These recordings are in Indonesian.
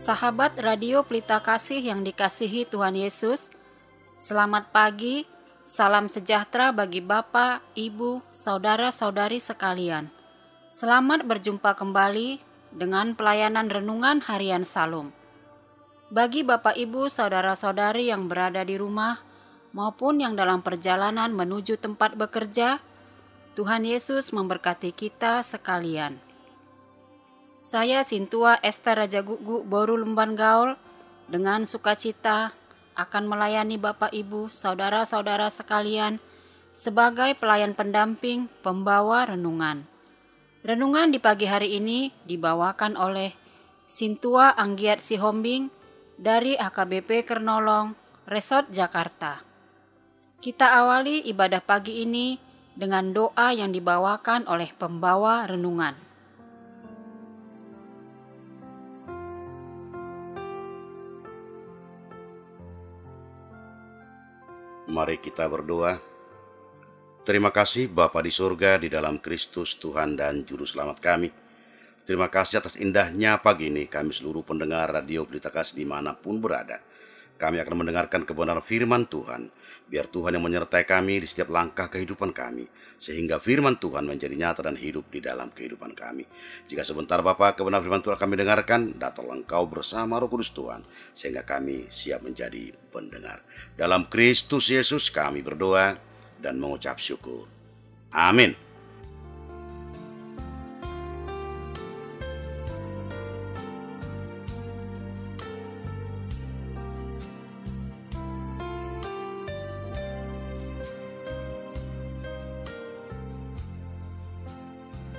Sahabat Radio Pelita Kasih yang dikasihi Tuhan Yesus, selamat pagi, salam sejahtera bagi Bapak, Ibu, Saudara-saudari sekalian. Selamat berjumpa kembali dengan pelayanan Renungan Harian Salum. Bagi Bapak, Ibu, Saudara-saudari yang berada di rumah maupun yang dalam perjalanan menuju tempat bekerja, Tuhan Yesus memberkati kita sekalian. Saya Sintua Esther Raja Gugu Boru Lemban Gaul dengan sukacita akan melayani Bapak Ibu Saudara-saudara sekalian sebagai pelayan pendamping pembawa renungan. Renungan di pagi hari ini dibawakan oleh Sintua Anggiat Sihombing dari AKBP Kernolong, Resort Jakarta. Kita awali ibadah pagi ini dengan doa yang dibawakan oleh pembawa renungan. Mari kita berdoa. Terima kasih Bapa di surga, di dalam Kristus Tuhan dan Juru Selamat kami. Terima kasih atas indahnya pagi ini kami seluruh pendengar Radio Pelita Kasih dimanapun berada. Kami akan mendengarkan kebenaran firman Tuhan. Biar Tuhan yang menyertai kami di setiap langkah kehidupan kami, sehingga firman Tuhan menjadi nyata dan hidup di dalam kehidupan kami. Jika sebentar Bapak kebenaran firman Tuhan kami dengarkan, datanglah Engkau bersama Roh Kudus Tuhan, sehingga kami siap menjadi pendengar. Dalam Kristus Yesus kami berdoa dan mengucap syukur. Amin.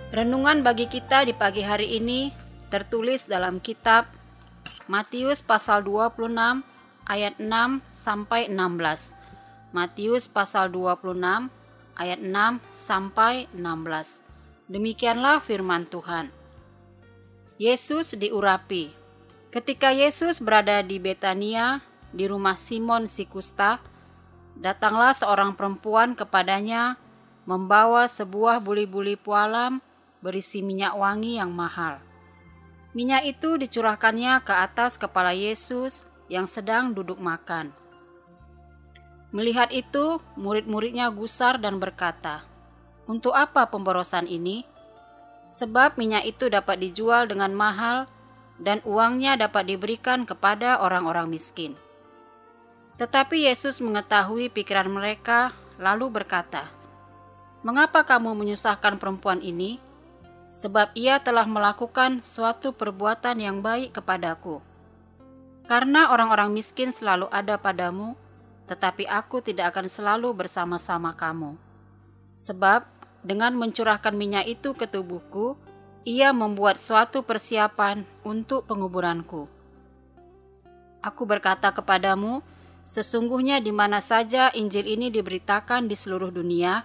Renungan bagi kita di pagi hari ini tertulis dalam kitab Matius pasal 26 ayat 6 sampai 16. Matius pasal 26 ayat 6 sampai 16. Demikianlah firman Tuhan. Yesus diurapi. Ketika Yesus berada di Betania, di rumah Simon si Kusta, datanglah seorang perempuan kepadanya membawa sebuah buli-buli pualam berisi minyak wangi yang mahal. Minyak itu dicurahkannya ke atas kepala Yesus yang sedang duduk makan. Melihat itu, murid-muridnya gusar dan berkata, "Untuk apa pemborosan ini? Sebab minyak itu dapat dijual dengan mahal dan uangnya dapat diberikan kepada orang-orang miskin." Tetapi Yesus mengetahui pikiran mereka, lalu berkata, "Mengapa kamu menyusahkan perempuan ini? Sebab ia telah melakukan suatu perbuatan yang baik kepadaku. Karena orang-orang miskin selalu ada padamu, tetapi aku tidak akan selalu bersama-sama kamu. Sebab dengan mencurahkan minyak itu ke tubuhku, ia membuat suatu persiapan untuk penguburanku. Aku berkata kepadamu, sesungguhnya di mana saja Injil ini diberitakan di seluruh dunia,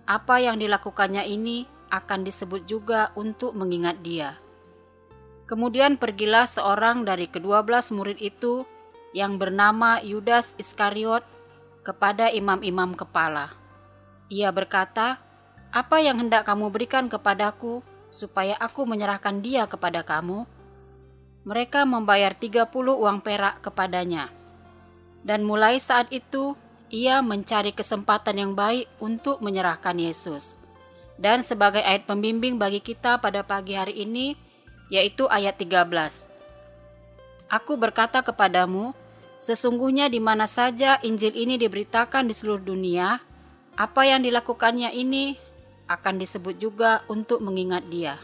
apa yang dilakukannya ini akan disebut juga untuk mengingat dia." Kemudian pergilah seorang dari ke-12 murid itu yang bernama Yudas Iskariot kepada imam-imam kepala. Ia berkata, "Apa yang hendak kamu berikan kepadaku supaya aku menyerahkan dia kepada kamu?" Mereka membayar 30 uang perak kepadanya. Dan mulai saat itu ia mencari kesempatan yang baik untuk menyerahkan Yesus. Dan sebagai ayat pembimbing bagi kita pada pagi hari ini, yaitu ayat 13. "Aku berkata kepadamu, sesungguhnya di mana saja Injil ini diberitakan di seluruh dunia, apa yang dilakukannya ini akan disebut juga untuk mengingat dia."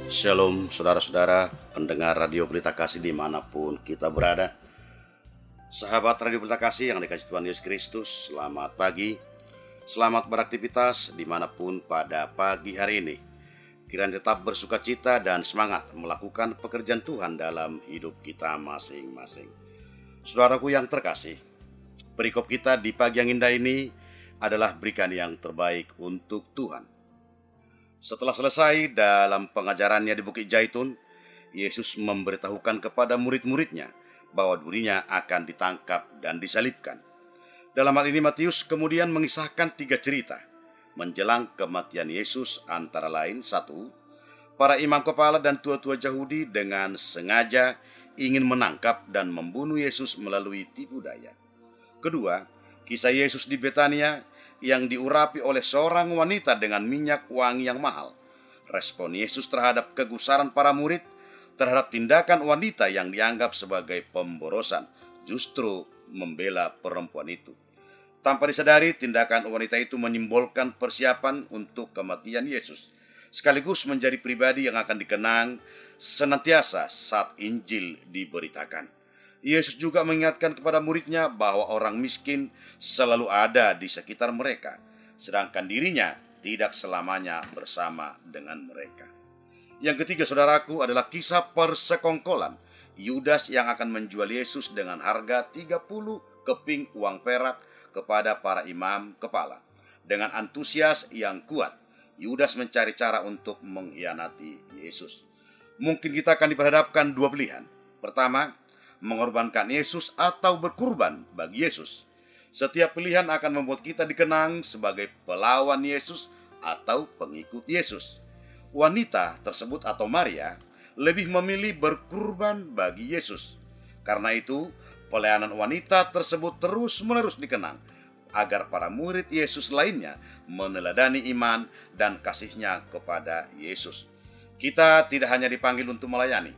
Shalom saudara-saudara pendengar Radio Pelita Kasih dimanapun kita berada. Sahabat Radio Pelita Kasih yang dikasihi Tuhan Yesus Kristus, selamat pagi. Selamat beraktivitas dimanapun pada pagi hari ini. Kiranya tetap bersuka cita dan semangat melakukan pekerjaan Tuhan dalam hidup kita masing-masing. Saudaraku yang terkasih, perikop kita di pagi yang indah ini adalah berikan yang terbaik untuk Tuhan. Setelah selesai dalam pengajarannya di Bukit Zaitun, Yesus memberitahukan kepada murid-muridnya bahwa dirinya akan ditangkap dan disalibkan. Dalam hal ini Matius kemudian mengisahkan 3 cerita menjelang kematian Yesus, antara lain: 1. Para imam kepala dan tua-tua Yahudi dengan sengaja ingin menangkap dan membunuh Yesus melalui tipu daya. Kedua, kisah Yesus di Betania yang diurapi oleh seorang wanita dengan minyak wangi yang mahal. Respon Yesus terhadap kegusaran para murid terhadap tindakan wanita yang dianggap sebagai pemborosan, justru membela perempuan itu. Tanpa disadari, tindakan wanita itu menyimbolkan persiapan untuk kematian Yesus, sekaligus menjadi pribadi yang akan dikenang senantiasa saat Injil diberitakan. Yesus juga mengingatkan kepada muridnya bahwa orang miskin selalu ada di sekitar mereka, sedangkan dirinya tidak selamanya bersama dengan mereka. Yang ketiga, saudaraku, adalah kisah persekongkolan Yudas yang akan menjual Yesus dengan harga 30 keping uang perak kepada para imam kepala. Dengan antusias yang kuat, Yudas mencari cara untuk mengkhianati Yesus. Mungkin kita akan diperhadapkan 2 pilihan. Pertama, mengorbankan Yesus atau berkurban bagi Yesus. Setiap pilihan akan membuat kita dikenang sebagai pelawan Yesus atau pengikut Yesus. Wanita tersebut atau Maria lebih memilih berkurban bagi Yesus. Karena itu, pelayanan wanita tersebut terus-menerus dikenang agar para murid Yesus lainnya meneladani iman dan kasihnya kepada Yesus. Kita tidak hanya dipanggil untuk melayani,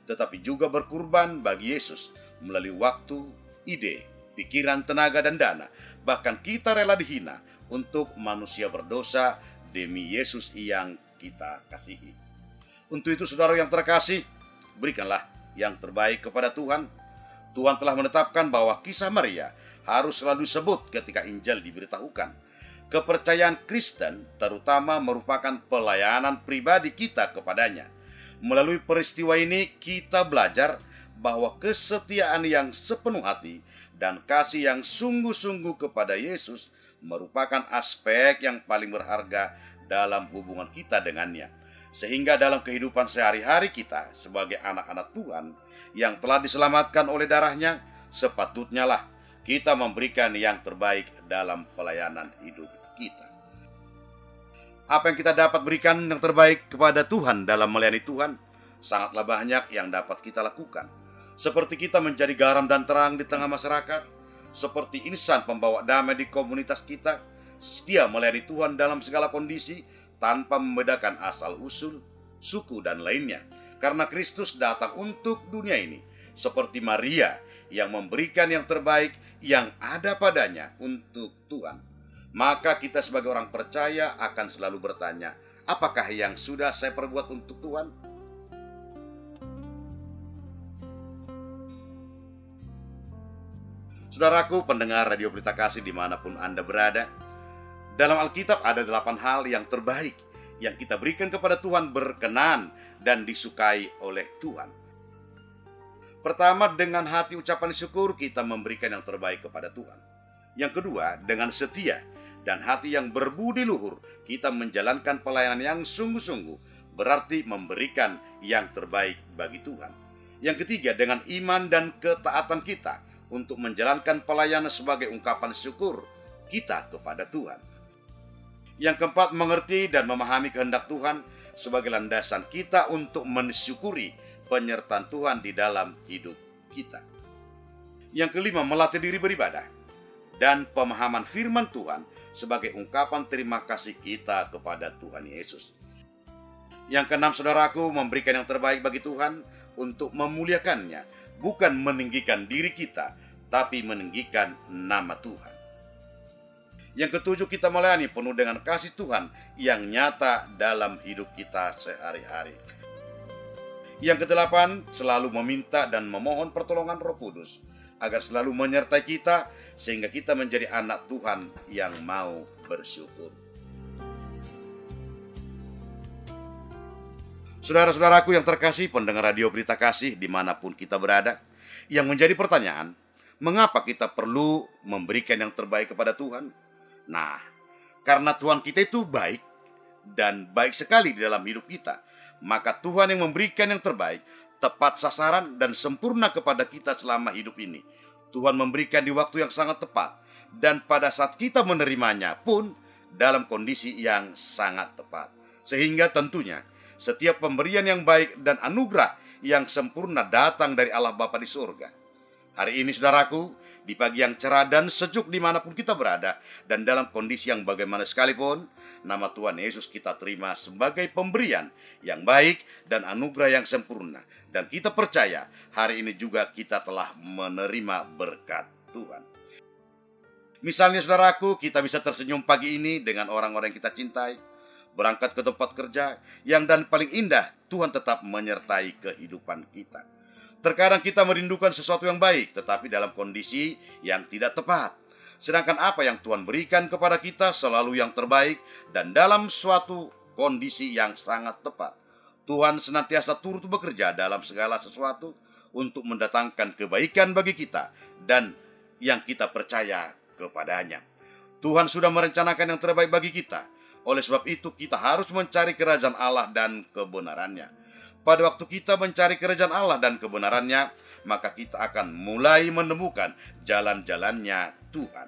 tetapi juga berkurban bagi Yesus melalui waktu, ide, pikiran, tenaga, dan dana. Bahkan kita rela dihina untuk manusia berdosa demi Yesus yang kita kasihi. Untuk itu, saudara yang terkasih, berikanlah yang terbaik kepada Tuhan. Tuhan telah menetapkan bahwa kisah Maria harus selalu disebut ketika Injil diberitahukan. Kepercayaan Kristen terutama merupakan pelayanan pribadi kita kepadanya. Melalui peristiwa ini kita belajar bahwa kesetiaan yang sepenuh hati dan kasih yang sungguh-sungguh kepada Yesus merupakan aspek yang paling berharga dalam hubungan kita dengannya. Sehingga dalam kehidupan sehari-hari kita sebagai anak-anak Tuhan yang telah diselamatkan oleh darahnya, sepatutnya lah kita memberikan yang terbaik dalam pelayanan hidup kita. Apa yang kita dapat berikan yang terbaik kepada Tuhan dalam melayani Tuhan, sangatlah banyak yang dapat kita lakukan. Seperti kita menjadi garam dan terang di tengah masyarakat, seperti insan pembawa damai di komunitas kita, setia melayani Tuhan dalam segala kondisi, tanpa membedakan asal-usul, suku, dan lainnya. Karena Kristus datang untuk dunia ini, seperti Maria yang memberikan yang terbaik yang ada padanya untuk Tuhan. Maka kita sebagai orang percaya akan selalu bertanya, apakah yang sudah saya perbuat untuk Tuhan? Saudaraku pendengar Radio Pelita Kasih dimanapun Anda berada, dalam Alkitab ada 8 hal yang terbaik yang kita berikan kepada Tuhan, berkenan dan disukai oleh Tuhan. Pertama, dengan hati ucapan syukur kita memberikan yang terbaik kepada Tuhan. Yang kedua, dengan setia dan hati yang berbudi luhur kita menjalankan pelayanan yang sungguh-sungguh, berarti memberikan yang terbaik bagi Tuhan. Yang ketiga, dengan iman dan ketaatan kita untuk menjalankan pelayanan sebagai ungkapan syukur kita kepada Tuhan. Yang keempat, mengerti dan memahami kehendak Tuhan sebagai landasan kita untuk mensyukuri penyertaan Tuhan di dalam hidup kita. Yang kelima, melatih diri beribadah dan pemahaman firman Tuhan sebagai ungkapan terima kasih kita kepada Tuhan Yesus. Yang keenam, saudaraku, memberikan yang terbaik bagi Tuhan untuk memuliakannya, bukan meninggikan diri kita, tapi meninggikan nama Tuhan. Yang ketujuh, kita melayani penuh dengan kasih Tuhan yang nyata dalam hidup kita sehari-hari. Yang kedelapan, selalu meminta dan memohon pertolongan Roh Kudus agar selalu menyertai kita sehingga kita menjadi anak Tuhan yang mau bersyukur. Saudara-saudaraku yang terkasih, pendengar Radio Pelita Kasih dimanapun kita berada, yang menjadi pertanyaan, mengapa kita perlu memberikan yang terbaik kepada Tuhan? Nah, karena Tuhan kita itu baik dan baik sekali di dalam hidup kita, maka Tuhan yang memberikan yang terbaik, tepat sasaran dan sempurna kepada kita selama hidup ini. Tuhan memberikan di waktu yang sangat tepat, dan pada saat kita menerimanya pun dalam kondisi yang sangat tepat. Sehingga tentunya setiap pemberian yang baik dan anugerah yang sempurna datang dari Allah Bapa di surga. Hari ini saudaraku, di pagi yang cerah dan sejuk dimanapun kita berada, dan dalam kondisi yang bagaimana sekalipun, nama Tuhan Yesus kita terima sebagai pemberian yang baik dan anugerah yang sempurna. Dan kita percaya hari ini juga kita telah menerima berkat Tuhan. Misalnya saudaraku, kita bisa tersenyum pagi ini dengan orang-orang yang kita cintai, berangkat ke tempat kerja yang dan paling indah, Tuhan tetap menyertai kehidupan kita. Terkadang kita merindukan sesuatu yang baik, tetapi dalam kondisi yang tidak tepat. Sedangkan apa yang Tuhan berikan kepada kita selalu yang terbaik dan dalam suatu kondisi yang sangat tepat. Tuhan senantiasa turut bekerja dalam segala sesuatu untuk mendatangkan kebaikan bagi kita dan yang kita percaya kepadanya. Tuhan sudah merencanakan yang terbaik bagi kita. Oleh sebab itu kita harus mencari kerajaan Allah dan kebenarannya. Pada waktu kita mencari kerajaan Allah dan kebenarannya, maka kita akan mulai menemukan jalan-jalannya Tuhan.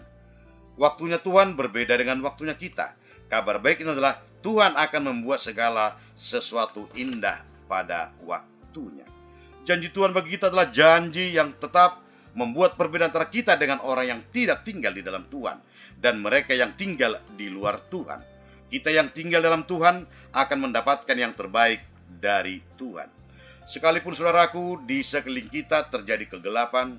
Waktunya Tuhan berbeda dengan waktunya kita. Kabar baik itu adalah Tuhan akan membuat segala sesuatu indah pada waktunya. Janji Tuhan bagi kita adalah janji yang tetap membuat perbedaan antara kita dengan orang yang tidak tinggal di dalam Tuhan dan mereka yang tinggal di luar Tuhan. Kita yang tinggal dalam Tuhan akan mendapatkan yang terbaik dari Tuhan. Sekalipun saudaraku di sekeliling kita terjadi kegelapan,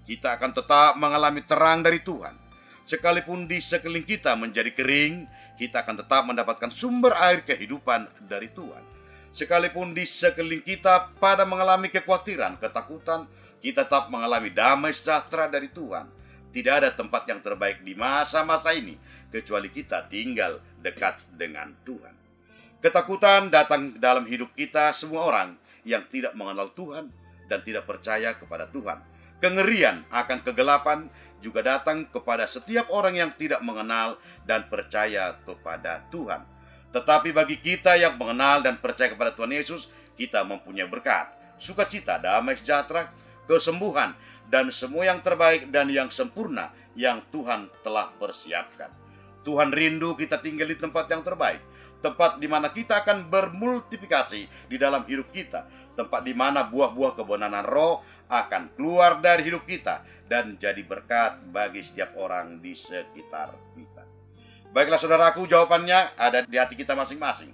kita akan tetap mengalami terang dari Tuhan. Sekalipun di sekeliling kita menjadi kering, kita akan tetap mendapatkan sumber air kehidupan dari Tuhan. Sekalipun di sekeliling kita pada mengalami kekhawatiran, ketakutan, kita tetap mengalami damai sejahtera dari Tuhan. Tidak ada tempat yang terbaik di masa-masa ini kecuali kita tinggal dekat dengan Tuhan. Ketakutan datang dalam hidup kita semua orang yang tidak mengenal Tuhan dan tidak percaya kepada Tuhan. Kengerian akan kegelapan juga datang kepada setiap orang yang tidak mengenal dan percaya kepada Tuhan. Tetapi bagi kita yang mengenal dan percaya kepada Tuhan Yesus, kita mempunyai berkat, sukacita, damai sejahtera, kesembuhan, dan semua yang terbaik dan yang sempurna yang Tuhan telah persiapkan. Tuhan rindu kita tinggal di tempat yang terbaik, tempat di mana kita akan bermultiplikasi di dalam hidup kita, tempat di mana buah-buah kebenaran roh akan keluar dari hidup kita dan jadi berkat bagi setiap orang di sekitar kita. Baiklah saudaraku, jawabannya ada di hati kita masing-masing.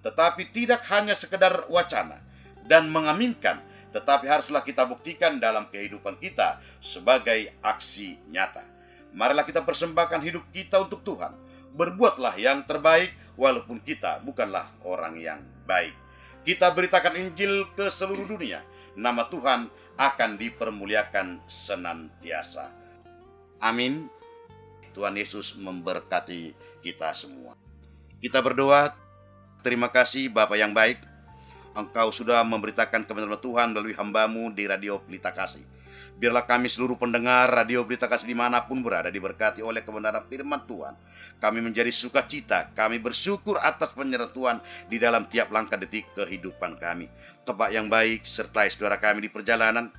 Tetapi tidak hanya sekedar wacana dan mengaminkan, tetapi haruslah kita buktikan dalam kehidupan kita sebagai aksi nyata. Marilah kita persembahkan hidup kita untuk Tuhan. Berbuatlah yang terbaik walaupun kita bukanlah orang yang baik. Kita beritakan Injil ke seluruh dunia. Nama Tuhan akan dipermuliakan senantiasa. Amin. Tuhan Yesus memberkati kita semua. Kita berdoa. Terima kasih Bapa yang baik. Engkau sudah memberitakan kebenaran Tuhan melalui hamba-Mu di Radio Pelita Kasih. Biarlah kami seluruh pendengar Radio Pelita Kasih dimanapun berada diberkati oleh kebenaran firman Tuhan. Kami menjadi sukacita, kami bersyukur atas penyertaan Tuhan di dalam tiap langkah detik kehidupan kami. Tempat yang baik sertai saudara kami di perjalanan,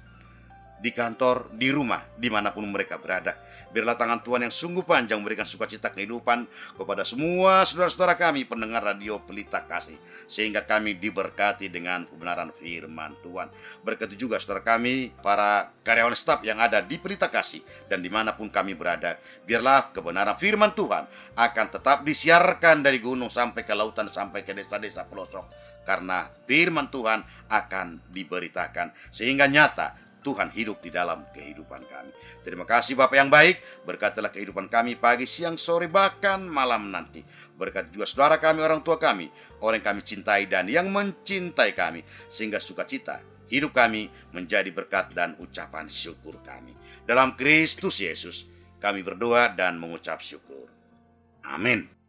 di kantor, di rumah, dimanapun mereka berada. Biarlah tangan Tuhan yang sungguh panjang memberikan sukacita kehidupan kepada semua saudara-saudara kami pendengar Radio Pelita Kasih, sehingga kami diberkati dengan kebenaran firman Tuhan. Berkati juga saudara kami, para karyawan staf yang ada di Pelita Kasih dan dimanapun kami berada. Biarlah kebenaran firman Tuhan akan tetap disiarkan dari gunung sampai ke lautan, sampai ke desa-desa pelosok, karena firman Tuhan akan diberitakan sehingga nyata Tuhan hidup di dalam kehidupan kami. Terima kasih Bapa yang baik. Berkatilah kehidupan kami pagi, siang, sore, bahkan malam nanti. Berkati juga saudara kami, orang tua kami, orang yang kami cintai dan yang mencintai kami, sehingga sukacita hidup kami menjadi berkat dan ucapan syukur kami. Dalam Kristus Yesus kami berdoa dan mengucap syukur. Amin.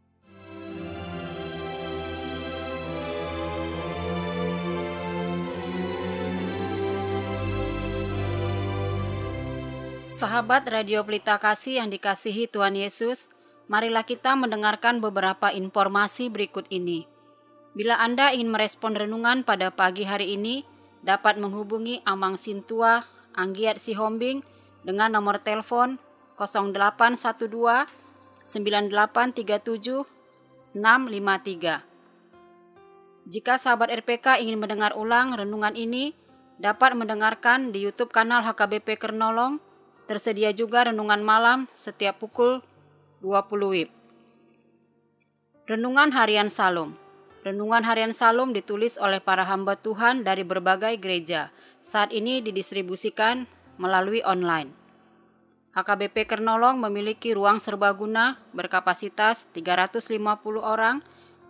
Sahabat Radio Pelita Kasih yang dikasihi Tuhan Yesus, marilah kita mendengarkan beberapa informasi berikut ini. Bila Anda ingin merespon renungan pada pagi hari ini, dapat menghubungi Amang Sintua, Anggiat Sihombing dengan nomor telepon 0812 9837 653. Jika sahabat RPK ingin mendengar ulang renungan ini, dapat mendengarkan di YouTube kanal HKBP Kernolong. Tersedia juga renungan malam setiap pukul 20 WIB. Renungan Harian Salum. Renungan Harian Salum ditulis oleh para hamba Tuhan dari berbagai gereja. Saat ini didistribusikan melalui online. HKBP Kernolong memiliki ruang serbaguna berkapasitas 350 orang,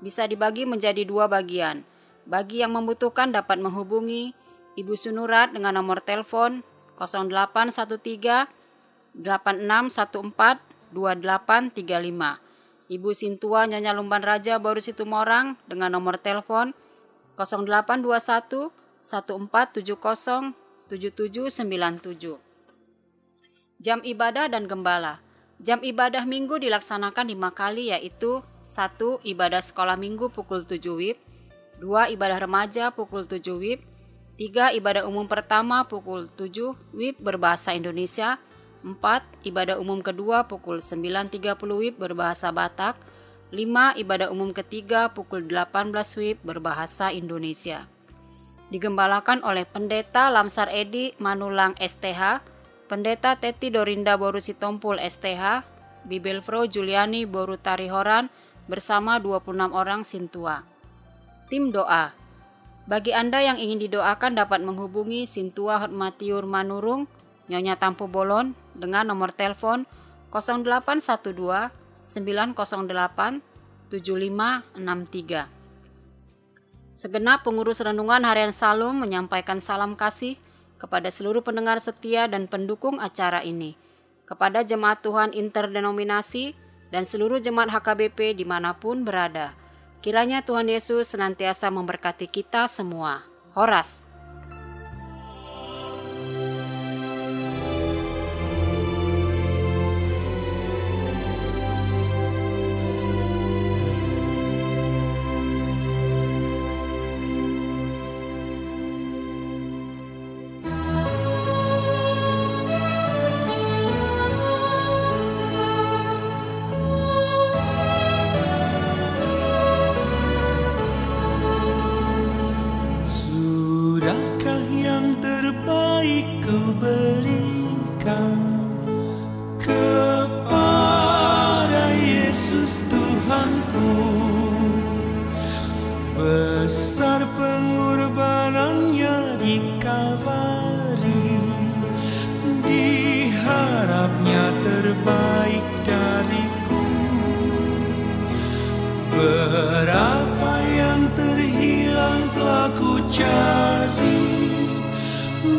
bisa dibagi menjadi 2 bagian. Bagi yang membutuhkan dapat menghubungi Ibu Sunurat dengan nomor telepon 0813 8614 2835. Ibu Sintua Nyonya Lumban Raja Baru Situmorang dengan nomor telepon 0821 1470 7797. Jam ibadah dan gembala. Jam ibadah minggu dilaksanakan 5 kali, yaitu 1. Ibadah sekolah minggu pukul 7 WIB, 2. Ibadah remaja pukul 7 WIB, 3. Ibadah umum pertama pukul 7 WIB berbahasa Indonesia, 4. Ibadah umum kedua pukul 9.30 WIB berbahasa Batak, 5. Ibadah umum ketiga pukul 18 WIB berbahasa Indonesia. Digembalakan oleh Pendeta Lamsar Edi Manulang STH, Pendeta Teti Dorinda Boru Sitompul STH, Bibelfro Juliani Boru Tarihoran bersama 26 orang Sintua. Tim doa. Bagi Anda yang ingin didoakan dapat menghubungi Sintua Hotmatiur Manurung, Nyonya Tampu Bolon dengan nomor telepon 0812 908 7563. Segenap pengurus renungan Harian Salum menyampaikan salam kasih kepada seluruh pendengar setia dan pendukung acara ini, kepada jemaat Tuhan interdenominasi dan seluruh jemaat HKBP dimanapun berada. Kiranya Tuhan Yesus senantiasa memberkati kita semua. Horas. Sudahkah yang terbaik Kau berikan kepada Yesus Tuhanku? Besar pengorbanannya di Kalvari, diharapnya terbaik dariku. Berapa yang terhilang telah ku cari,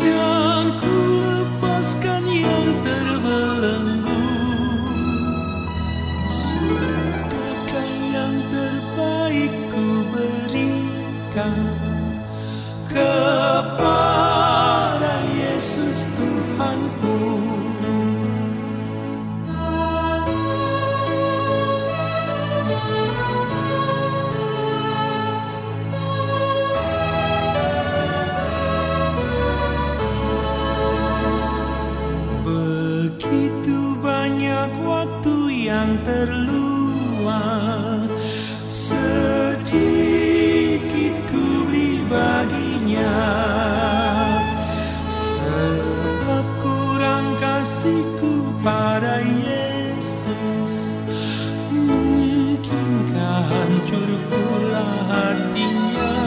dan ku lepaskan yang terbelenggu. Sudahkah yang terbaik ku berikan kepada Yesus Tuhanku? Begitu banyak waktu yang terluang, sedikit ku beri baginya, sebab kurang kasihku pada Yesus. Mungkinkah hancur pula hatinya?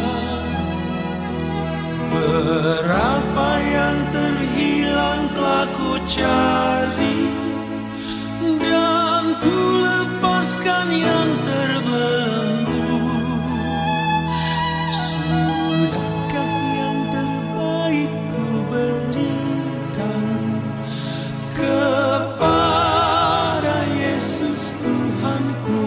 Berapa yang terhilang telah ku cari, dan ku lepaskan yang terbelenggu. Sudahkah yang terbaik ku berikan kepada Yesus Tuhanku?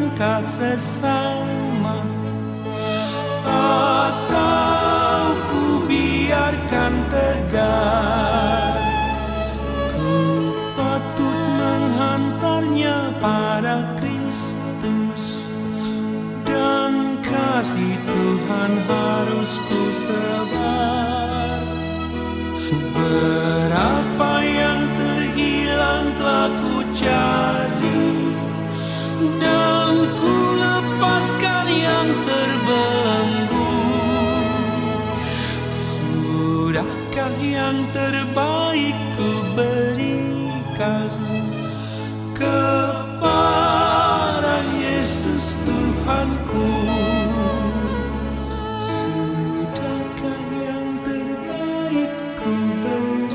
langkah sesama, atau ku biarkan tegar. Ku patut menghantarnya pada Kristus, dan kasih Tuhan harus ku sebar. Berapa yang terhilang telah ku cari, dan ku lepaskan yang terbelenggu. Sudahkah yang terbaik ku berikan kepada Yesus Tuhanku? Sudahkah yang terbaik ku berikan?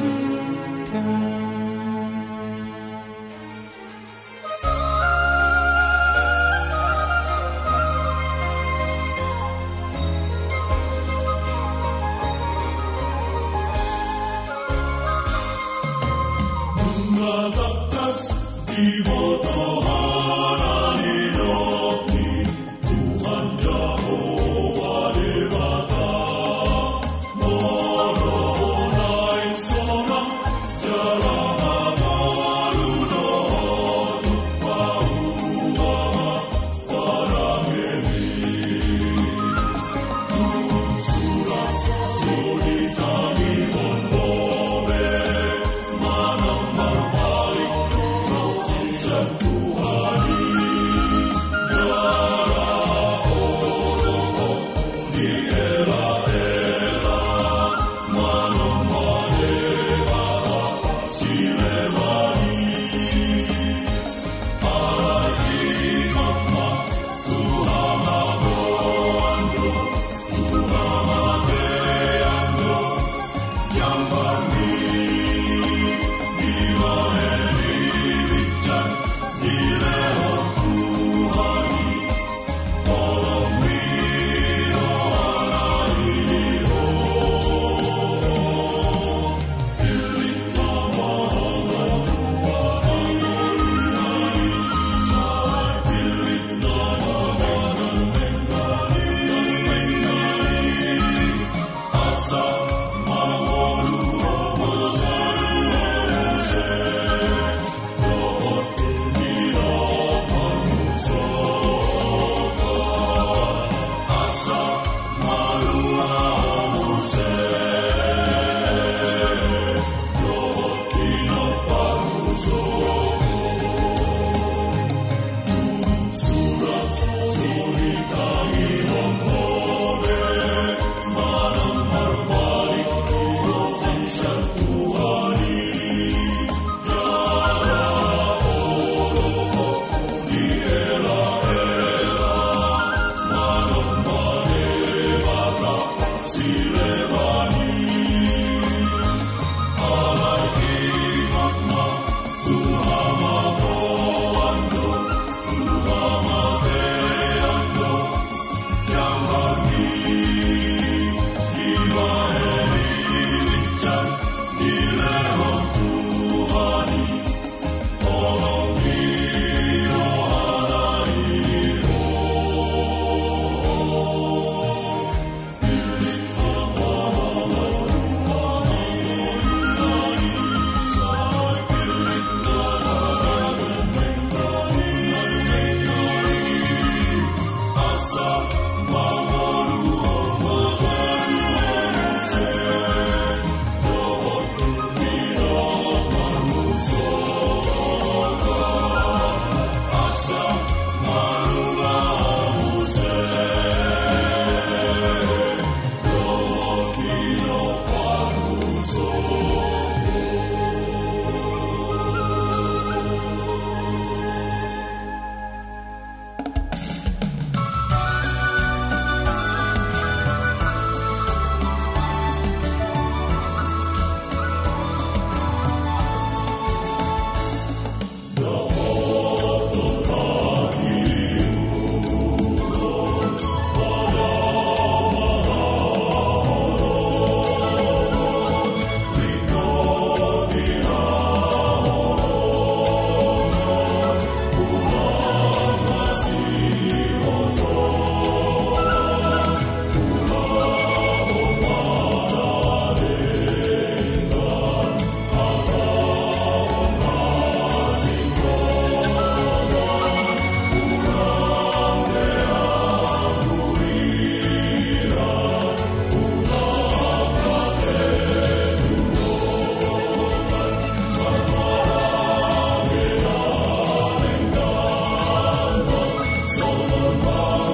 Mengatapkas di mata Tuhan jadi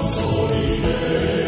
sorire